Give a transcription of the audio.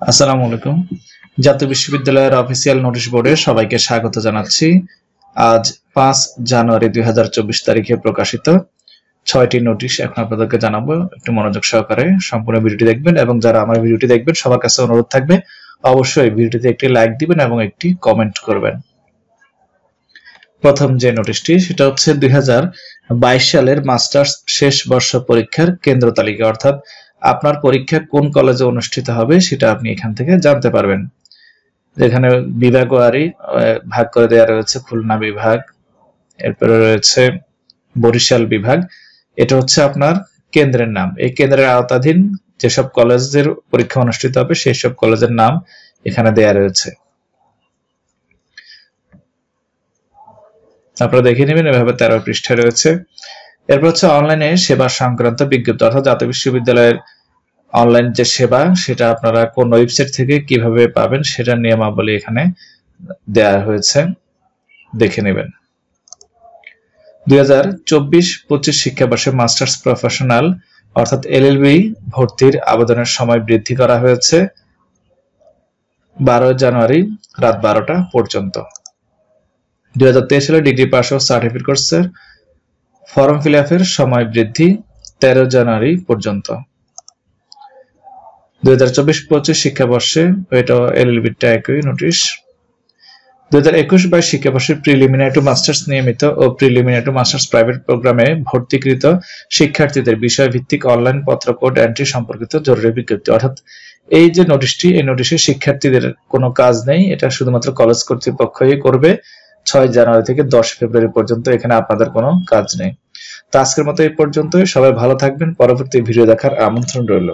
আসসালামু আলাইকুম। জাতীয় বিশ্ববিদ্যালয়ের অফিসিয়াল নোটিশ বোর্ডে সবাইকে স্বাগত জানাচ্ছি। আজ 5 জানুয়ারি 2024 তারিখে প্রকাশিত 6টি নোটিশ এখন আপনাদেরকে জানাবো। একটু মনোযোগ সহকারে সম্পূর্ণ ভিডিওটি দেখবেন এবং যারা আমার ভিডিওটি দেখবেন সবার কাছে অনুরোধ থাকবে অবশ্যই ভিডিওটিতে একটি লাইক দিবেন এবং একটি কমেন্ট করবেন। প্রথম যে নোটিশটি সেটা হচ্ছে 2022 সালের মাস্টার্স শেষ বর্ষ পরীক্ষার কেন্দ্র তালিকা, অর্থাৎ আপনার পরীক্ষা কোন কলেজে অনুষ্ঠিত হবে সেটা আপনি এখান থেকে জানতে পারবেন। যেখানে বিভাগ ওয়ারি ভাগ করে দেওয়া রয়েছে। খুলনা বিভাগ, এরপরে রয়েছে বরিশাল বিভাগ। এটা হচ্ছে আপনার কেন্দ্রের নাম। এই কেন্দ্রের আওতাধীন যেসব কলেজের পরীক্ষা অনুষ্ঠিত হবে সেই সব কলেজের নাম এখানে দেয়া রয়েছে। আপনারা দেখে নেবেন, এভাবে 13 পৃষ্ঠায় রয়েছে। এরপর হচ্ছে অনলাইনে সেবা সংক্রান্ত বিজ্ঞপ্তি, অর্থাৎ জাতীয় বিশ্ববিদ্যালয়ের অনলাইন যে সেবা সেটা আপনারা কোন ওয়েবসাইট থেকে কিভাবে পাবেন সেটার নিয়মাবলী এখানে দেয়া হয়েছে, দেখে নেবেন। 2024-25 শিক্ষাবর্ষে মাস্টার্স প্রফেশনাল অর্থাৎ এলএলবি ভর্তির আবেদনের সময় বৃদ্ধি করা হয়েছে 12 জানুয়ারি রাত 12টা পর্যন্ত। 2023 সালে ডিগ্রি পাস ও সার্টিফিকেট কোর্সের ফর্ম ফিল আপের সময় বৃদ্ধি 13 জানুয়ারি পর্যন্ত। 2024-25 শিক্ষাবর্ষে এটা এলএলবিটা একই নোটিশ। 2021-22 শিক্ষাবর্ষে প্রিলিমিনারি টু মাস্টার্স নিয়মিত ও প্রিলিমিনারি টু মাস্টার্স প্রাইভেট প্রোগ্রামে ভর্তিকৃত শিক্ষার্থীদের বিষয়ভিত্তিক অনলাইন পত্র কোড এন্ট্রি সম্পর্কিত জরুরি বিজ্ঞপ্তি, অর্থাৎ এই যে নোটিশটি, এই নোটিশে শিক্ষার্থীদের কোনো কাজ নেই, এটা শুধুমাত্র কলেজ কর্তৃপক্ষই করবে। 6 জানুয়ারি থেকে 10 ফেব্রুয়ারি পর্যন্ত এখানে আপনাদের কোনো কাজ নেই। তো আজকের মতো এই পর্যন্তই। সবাই ভালো থাকবেন। পরবর্তী ভিডিও দেখার আমন্ত্রণ রইল।